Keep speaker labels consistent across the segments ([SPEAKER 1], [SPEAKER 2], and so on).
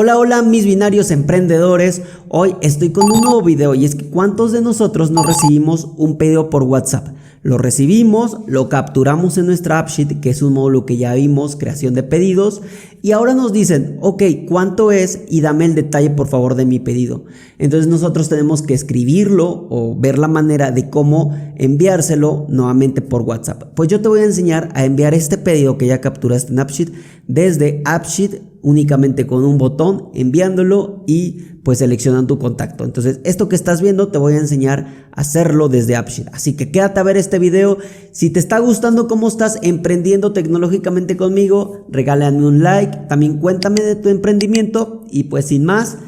[SPEAKER 1] Hola, hola mis binarios emprendedores, hoy estoy con un nuevo video y es que ¿cuántos de nosotros no recibimos un pedido por WhatsApp? Lo recibimos, lo capturamos en nuestra AppSheet, que es un módulo que ya vimos, creación de pedidos, y ahora nos dicen, ok, ¿cuánto es? Y dame el detalle por favor de mi pedido. Entonces nosotros tenemos que escribirlo o ver la manera de cómo enviárselo nuevamente por WhatsApp. Pues yo te voy a enseñar a enviar este pedido que ya capturaste en AppSheet desde AppSheet únicamente con un botón, enviándolo y pues seleccionan tu contacto. Entonces esto que estás viendo te voy a enseñar a hacerlo desde AppSheet, así que quédate a ver este video. Si te está gustando cómo estás emprendiendo tecnológicamente conmigo, regálame un like, también cuéntame de tu emprendimiento y pues sin más,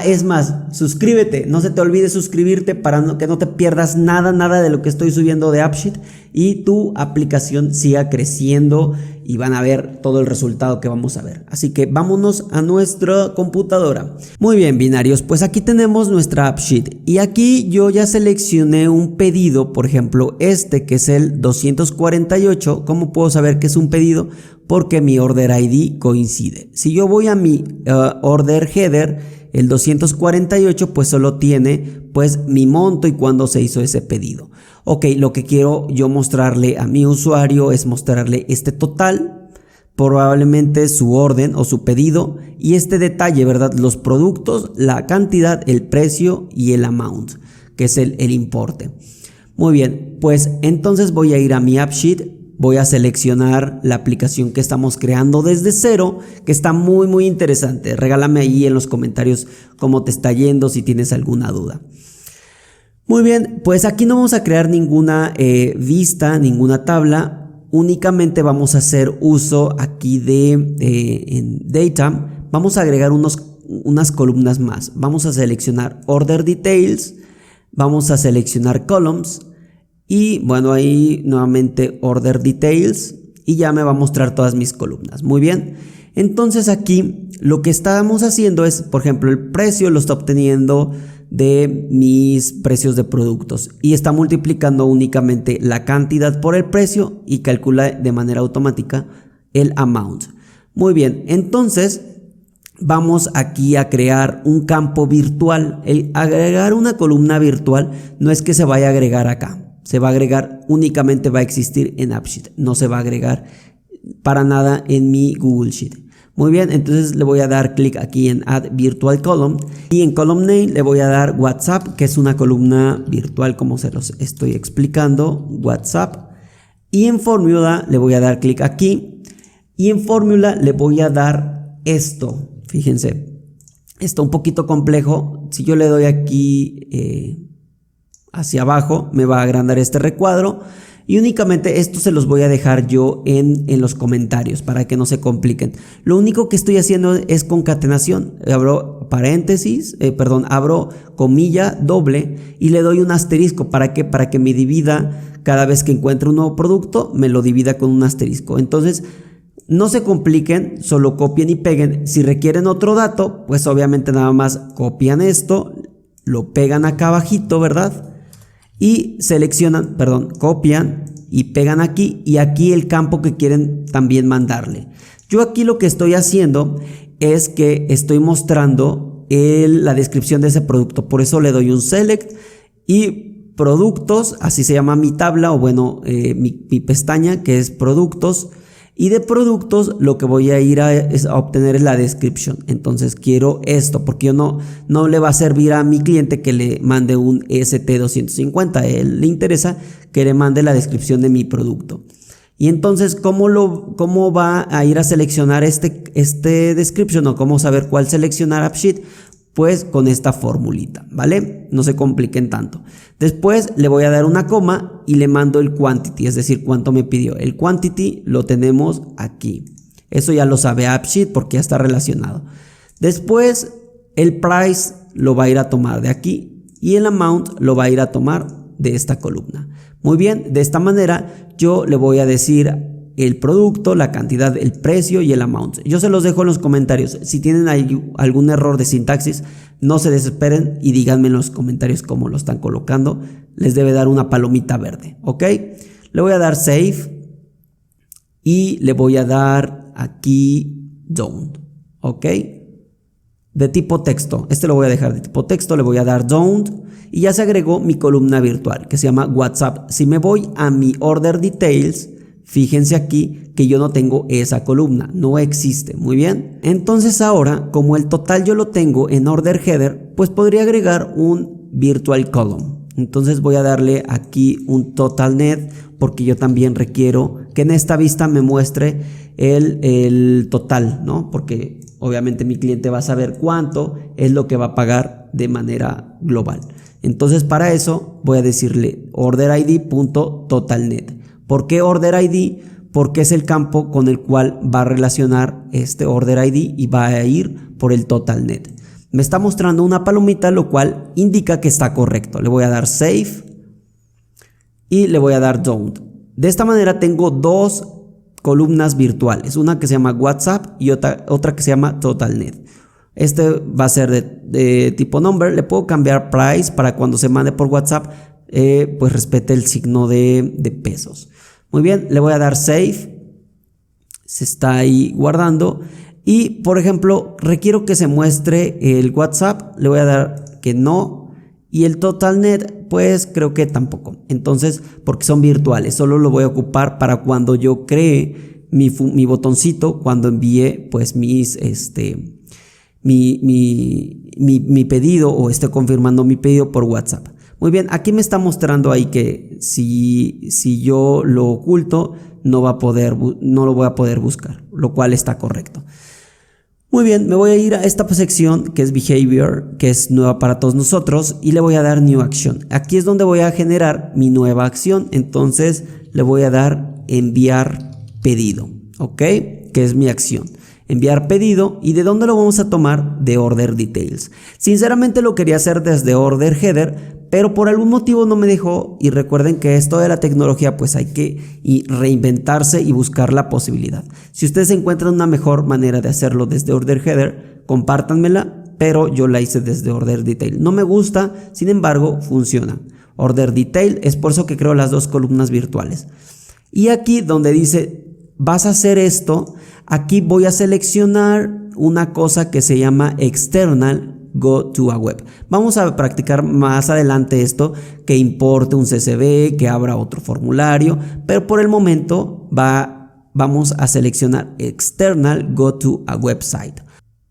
[SPEAKER 1] es más, suscríbete, no se te olvide suscribirte para que no te pierdas nada de lo que estoy subiendo de AppSheet y tu aplicación siga creciendo y van a ver todo el resultado que vamos a ver. Así que vámonos a nuestra computadora. Muy bien, binarios, pues aquí tenemos nuestra AppSheet y aquí yo ya seleccioné un pedido, por ejemplo este que es el 248. ¿Cómo puedo saber que es un pedido? Porque mi order ID coincide. Si yo voy a mi order header, el 248 pues solo tiene pues mi monto y cuándo se hizo ese pedido. Ok, lo que quiero yo mostrarle a mi usuario es mostrarle este total, probablemente su orden o su pedido y este detalle, ¿verdad? Los productos, la cantidad, el precio y el amount, que es el importe. Muy bien, pues entonces voy a ir a mi AppSheet. Voy a seleccionar la aplicación que estamos creando desde cero, que está muy interesante. Regálame ahí en los comentarios cómo te está yendo, si tienes alguna duda. Muy bien, pues aquí no vamos a crear ninguna vista, ninguna tabla. Únicamente vamos a hacer uso aquí en Data. Vamos a agregar unas columnas más. Vamos a seleccionar Order Details. Vamos a seleccionar Columns. Y bueno, ahí nuevamente Order Details y ya me va a mostrar todas mis columnas. Muy bien, entonces aquí lo que estamos haciendo es, por ejemplo, el precio lo está obteniendo de mis precios de productos y está multiplicando únicamente la cantidad por el precio y calcula de manera automática el amount. Muy bien, entonces vamos aquí a crear un campo virtual. El agregar una columna virtual no es que se vaya a agregar acá. Se va a agregar, únicamente va a existir en AppSheet, no se va a agregar para nada en mi Google Sheet. Muy bien, entonces le voy a dar clic aquí en Add Virtual Column y en Column Name le voy a dar WhatsApp, que es una columna virtual como se los estoy explicando, WhatsApp. Y en Fórmula le voy a dar clic aquí y en Fórmula le voy a dar esto, fíjense, esto un poquito complejo. Si yo le doy aquí hacia abajo me va a agrandar este recuadro y únicamente esto se los voy a dejar yo en los comentarios para que no se compliquen. Lo único que estoy haciendo es concatenación. Abro paréntesis, abro comilla doble y le doy un asterisco. ¿Para qué? Para que me divida cada vez que encuentre un nuevo producto, me lo divida con un asterisco. Entonces no se compliquen, solo copien y peguen. Si requieren otro dato, pues obviamente nada más copian esto, lo pegan acá abajito, ¿verdad? Y seleccionan, copian y pegan aquí y aquí el campo que quieren también mandarle. Yo aquí lo que estoy haciendo es que estoy mostrando la descripción de ese producto, por eso le doy un select y productos, así se llama mi tabla o bueno, mi pestaña que es productos. Y de productos lo que voy a ir es a obtener es la descripción. Entonces quiero esto porque yo no le va a servir a mi cliente que le mande un ST250. A él le interesa que le mande la descripción de mi producto. Y entonces ¿cómo va a ir a seleccionar este description o cómo saber cuál seleccionar AppSheet? Pues con esta formulita, ¿vale? No se compliquen tanto. Después le voy a dar una coma y le mando el quantity, es decir, cuánto me pidió. El quantity lo tenemos aquí. Eso ya lo sabe AppSheet porque ya está relacionado. Después el price lo va a ir a tomar de aquí y el amount lo va a ir a tomar de esta columna. Muy bien, de esta manera yo le voy a decir el producto, la cantidad, el precio y el amount. Yo se los dejo en los comentarios. Si tienen algún error de sintaxis, no se desesperen y díganme en los comentarios cómo lo están colocando. Les debe dar una palomita verde, ¿ok? Le voy a dar Save y le voy a dar aquí Done, ¿ok? de tipo texto. Este lo voy a dejar de tipo texto, le voy a dar don't y ya se agregó mi columna virtual que se llama WhatsApp. Si me voy a mi order details, fíjense aquí que yo no tengo esa columna, no existe. Muy bien. Entonces ahora, como el total yo lo tengo en order header, pues podría agregar un virtual column. Entonces voy a darle aquí un total net porque yo también requiero que en esta vista me muestre el total, ¿no? Porque obviamente mi cliente va a saber cuánto es lo que va a pagar de manera global. Entonces para eso voy a decirle orderid.totalnet. ¿Por qué orderid? Porque es el campo con el cual va a relacionar este orderid y va a ir por el totalnet. Me está mostrando una palomita, lo cual indica que está correcto. Le voy a dar save y le voy a dar don't. De esta manera tengo dos columnas virtuales, una que se llama WhatsApp y otra que se llama totalnet. Este va a ser de tipo number. Le puedo cambiar price para cuando se mande por WhatsApp pues respete el signo de pesos. Muy bien, le voy a dar save, se está ahí guardando y por ejemplo requiero que se muestre el WhatsApp, le voy a dar que no y el totalnet pues creo que tampoco. Entonces porque son virtuales, solo lo voy a ocupar para cuando yo cree mi botoncito, cuando envíe pues mi pedido o esté confirmando mi pedido por WhatsApp. Muy bien, aquí me está mostrando ahí que si yo lo oculto no lo voy a poder buscar, lo cual está correcto. Muy bien, me voy a ir a esta sección que es Behavior, que es nueva para todos nosotros y le voy a dar New Action. Aquí es donde voy a generar mi nueva acción, entonces le voy a dar Enviar pedido, ¿ok? Que es mi acción. Enviar pedido. ¿Y de dónde lo vamos a tomar? De Order Details. Sinceramente lo quería hacer desde Order Header, pero por algún motivo no me dejó y recuerden que esto de la tecnología pues hay que reinventarse y buscar la posibilidad. Si ustedes encuentran una mejor manera de hacerlo desde Order Header, compártanmela, pero yo la hice desde Order Detail. No me gusta, sin embargo funciona. Order Detail, es por eso que creo las dos columnas virtuales. Y aquí donde dice vas a hacer esto, aquí voy a seleccionar una cosa que se llama External Go to a Web. Vamos a practicar más adelante esto, que importe un CSV, que abra otro formulario, pero por el momento vamos a seleccionar External Go to a Website.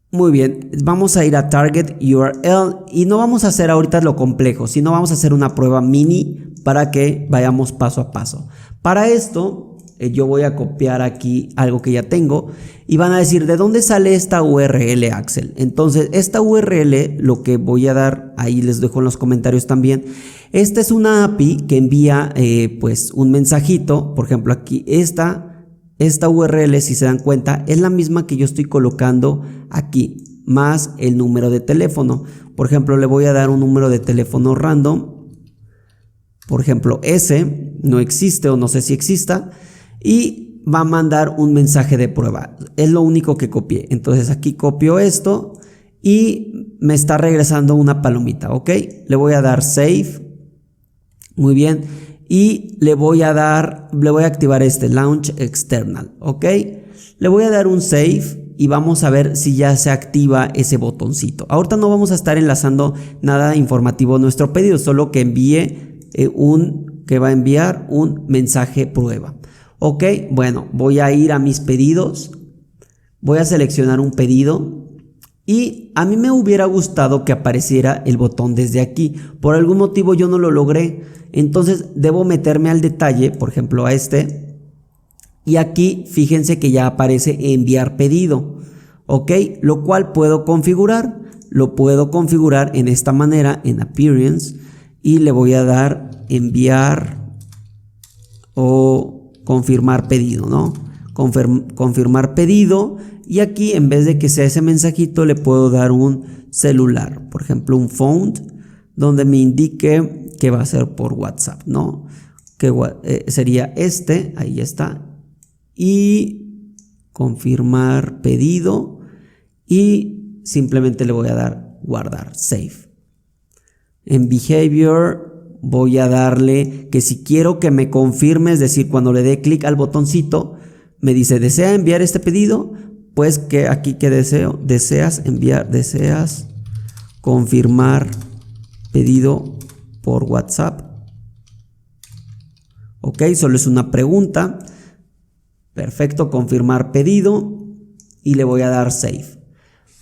[SPEAKER 1] Muy bien, vamos a ir a Target URL y no vamos a hacer ahorita lo complejo, sino vamos a hacer una prueba mini para que vayamos paso a paso. Para esto yo voy a copiar aquí algo que ya tengo y van a decir ¿de dónde sale esta URL, Axel? Entonces esta URL, lo que voy a dar, ahí les dejo en los comentarios también, esta es una API que envía pues un mensajito. Por ejemplo aquí esta URL, si se dan cuenta, es la misma que yo estoy colocando aquí, más el número de teléfono. Por ejemplo le voy a dar un número de teléfono random, por ejemplo ese no existe o no sé si exista, y va a mandar un mensaje de prueba. Es lo único que copié. Entonces aquí copio esto y me está regresando una palomita, ¿ok? Le voy a dar save. Muy bien. Y le voy a activar este launch external, ¿ok? Le voy a dar un save y vamos a ver si ya se activa ese botoncito. Ahorita no vamos a estar enlazando nada informativo a nuestro pedido, solo que va a enviar un mensaje prueba. Ok, bueno, voy a ir a mis pedidos, voy a seleccionar un pedido y a mí me hubiera gustado que apareciera el botón desde aquí. Por algún motivo yo no lo logré, entonces debo meterme al detalle, por ejemplo a este, y aquí fíjense que ya aparece enviar pedido, ok, lo cual puedo configurar, lo puedo configurar en esta manera en Appearance y le voy a dar enviar o confirmar pedido, ¿no? Confirmar pedido y aquí en vez de que sea ese mensajito le puedo dar un celular, por ejemplo un font donde me indique que va a ser por WhatsApp, ¿no? Que sería este, ahí está, y confirmar pedido y simplemente le voy a dar guardar, save. En Behavior voy a darle que si quiero que me confirme, es decir, cuando le dé clic al botoncito, me dice, ¿desea enviar este pedido? pues que aquí que deseas enviar, deseas confirmar pedido por WhatsApp. Ok, solo es una pregunta. Perfecto, confirmar pedido y le voy a dar save.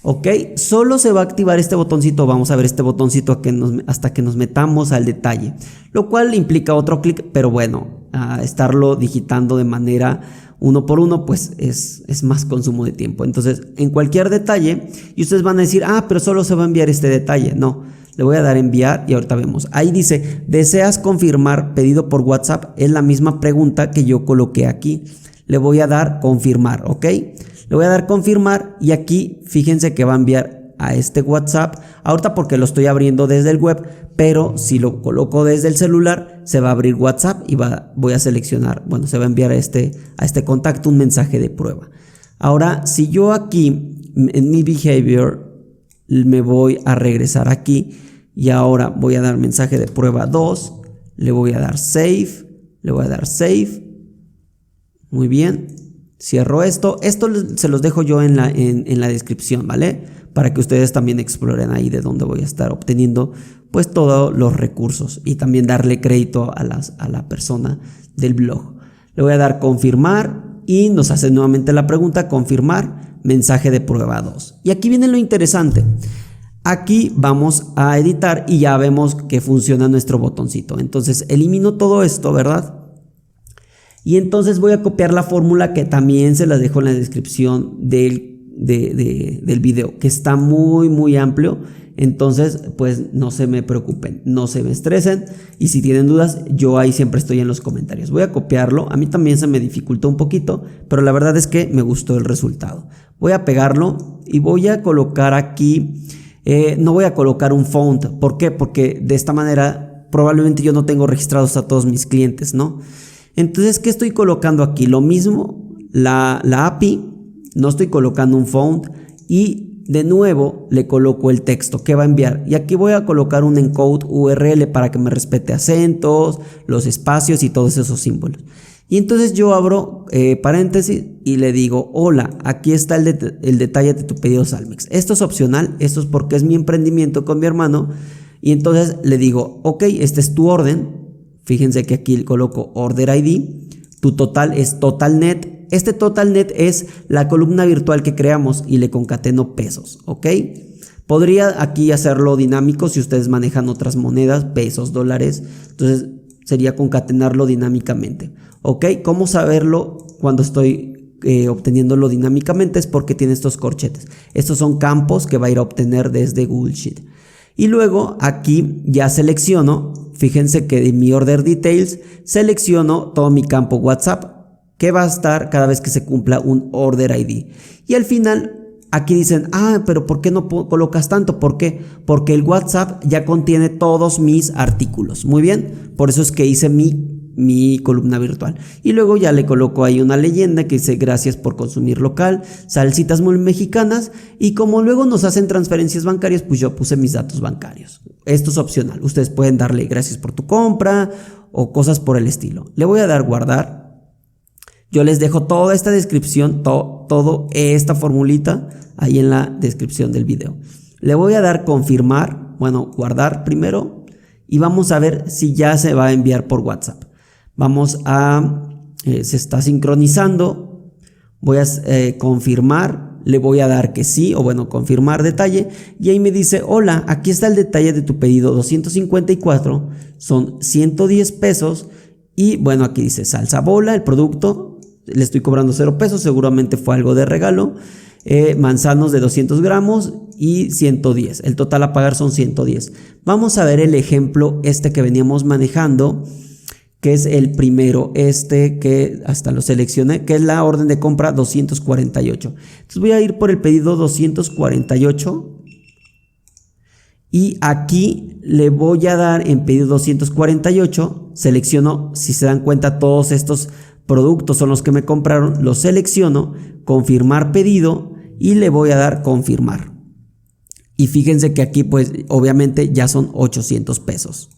[SPEAKER 1] Ok, solo se va a activar este botoncito, vamos a ver este botoncito hasta que nos metamos al detalle, lo cual implica otro clic, pero bueno, estarlo digitando de manera uno por uno pues es más consumo de tiempo. Entonces en cualquier detalle, y ustedes van a decir, pero solo se va a enviar este detalle. No, le voy a dar enviar y ahorita vemos. Ahí dice, ¿deseas confirmar pedido por WhatsApp? Es la misma pregunta que yo coloqué aquí. Le voy a dar confirmar, ¿ok? Le voy a dar confirmar y aquí fíjense que va a enviar a este WhatsApp. Ahorita porque lo estoy abriendo desde el web, pero si lo coloco desde el celular se va a abrir WhatsApp y voy a seleccionar, bueno, se va a enviar a este contacto un mensaje de prueba. Ahora, si yo aquí en mi behavior me voy a regresar aquí y ahora voy a dar mensaje de prueba 2, le voy a dar save, le voy a dar save. Muy bien, cierro esto se los dejo yo en la descripción, ¿vale? Para que ustedes también exploren ahí de dónde voy a estar obteniendo pues todos los recursos y también darle crédito a la persona del blog. Le voy a dar confirmar y nos hace nuevamente la pregunta, confirmar, mensaje de prueba 2. Y aquí viene lo interesante. Aquí vamos a editar y ya vemos que funciona nuestro botoncito. Entonces elimino todo esto, ¿verdad? Y entonces voy a copiar la fórmula que también se las dejo en la descripción del video, que está muy amplio. Entonces pues no se me preocupen, no se me estresen y si tienen dudas yo ahí siempre estoy en los comentarios. Voy a copiarlo, a mí también se me dificultó un poquito, pero la verdad es que me gustó el resultado. Voy a pegarlo y voy a colocar aquí, no voy a colocar un font. ¿Por qué? Porque de esta manera probablemente yo no tengo registrados a todos mis clientes, ¿no? Entonces, ¿qué estoy colocando aquí? Lo mismo, la API, no estoy colocando un font y de nuevo le coloco el texto que va a enviar. Y aquí voy a colocar un encode URL para que me respete acentos, los espacios y todos esos símbolos. Y entonces yo abro paréntesis y le digo, hola, aquí está el detalle de tu pedido Salmex. Esto es opcional, esto es porque es mi emprendimiento con mi hermano. Y entonces le digo, ok, este es tu orden. Fíjense que aquí coloco Order ID, tu total es TotalNet. Este TotalNet es la columna virtual que creamos y le concateno pesos, ¿ok? Podría aquí hacerlo dinámico si ustedes manejan otras monedas, pesos, dólares, entonces sería concatenarlo dinámicamente, ¿ok? ¿Cómo saberlo cuando estoy obteniéndolo dinámicamente? Es porque tiene estos corchetes. Estos son campos que va a ir a obtener desde Google Sheet. Y luego aquí ya selecciono, fíjense que de mi Order Details selecciono todo mi campo WhatsApp que va a estar cada vez que se cumpla un Order ID. Y al final aquí dicen, pero ¿por qué no colocas tanto? ¿Por qué? Porque el WhatsApp ya contiene todos mis artículos. Muy bien, por eso es que hice mi columna virtual. Y luego ya le coloco ahí una leyenda que dice gracias por consumir local, salsitas muy mexicanas, y como luego nos hacen transferencias bancarias, pues yo puse mis datos bancarios. Esto es opcional, ustedes pueden darle gracias por tu compra o cosas por el estilo. Le voy a dar guardar. Yo les dejo toda esta descripción, todo esta formulita ahí en la descripción del video. Le voy a dar confirmar, bueno, guardar primero, y vamos a ver si ya se va a enviar por WhatsApp. Vamos a, se está sincronizando, voy a confirmar, le voy a dar que sí, o bueno, confirmar detalle, y ahí me dice, hola, aquí está el detalle de tu pedido 254, son 110 pesos, y bueno, aquí dice salsa bola, el producto, le estoy cobrando 0 pesos, seguramente fue algo de regalo, manzanos de 200 gramos y 110, el total a pagar son 110. Vamos a ver el ejemplo que veníamos manejando, que es el primero, que hasta lo seleccioné, que es la orden de compra 248. Entonces voy a ir por el pedido 248 y aquí le voy a dar en pedido 248, selecciono, si se dan cuenta todos estos productos son los que me compraron, los selecciono, confirmar pedido y le voy a dar confirmar. Y fíjense que aquí pues obviamente ya son 800 pesos.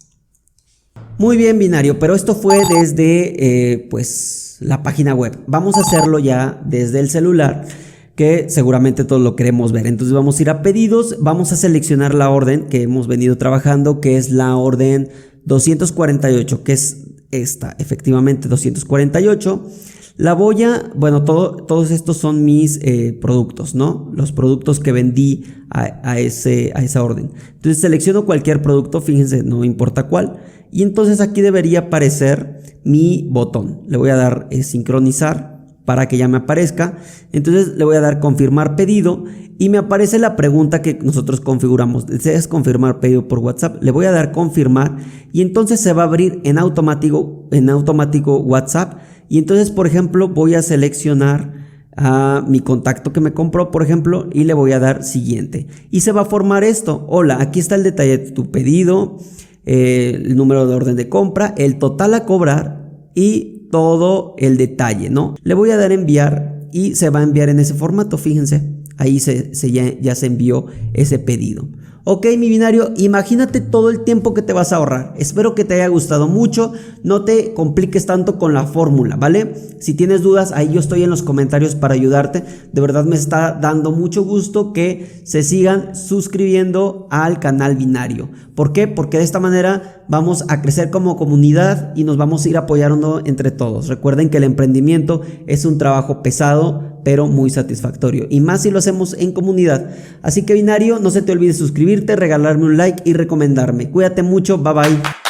[SPEAKER 1] Muy bien, binario, pero esto fue desde pues la página web. Vamos a hacerlo ya desde el celular. que seguramente todos lo queremos ver. Entonces vamos a ir a pedidos, vamos a seleccionar la orden que hemos venido trabajando, que es la orden 248, que es esta, efectivamente 248. La voy a, bueno, todos estos son mis productos, ¿no? Los productos que vendí a esa orden. Entonces selecciono cualquier producto, fíjense, no importa cuál. Y entonces aquí debería aparecer mi botón. Le voy a dar sincronizar para que ya me aparezca. Entonces le voy a dar confirmar pedido y me aparece la pregunta que nosotros configuramos. ¿Deseas confirmar pedido por WhatsApp? Le voy a dar confirmar y entonces se va a abrir en automático WhatsApp. Y entonces, por ejemplo, voy a seleccionar a mi contacto que me compró, por ejemplo, y le voy a dar siguiente. Y se va a formar esto. Hola, aquí está el detalle de tu pedido, el número de orden de compra, el total a cobrar y todo el detalle, ¿no? Le voy a dar enviar y se va a enviar en ese formato, fíjense. Ahí ya se envió ese pedido. Ok, mi binario, imagínate todo el tiempo que te vas a ahorrar. Espero que te haya gustado mucho. No te compliques tanto con la fórmula, ¿vale? Si tienes dudas, ahí yo estoy en los comentarios para ayudarte. De verdad me está dando mucho gusto que se sigan suscribiendo al canal Binario. ¿Por qué? Porque de esta manera vamos a crecer como comunidad y nos vamos a ir apoyando entre todos. Recuerden que el emprendimiento es un trabajo pesado, pero muy satisfactorio, y más si lo hacemos en comunidad. Así que, binario, no se te olvide suscribirte, regalarme un like y recomendarme. Cuídate mucho, bye bye.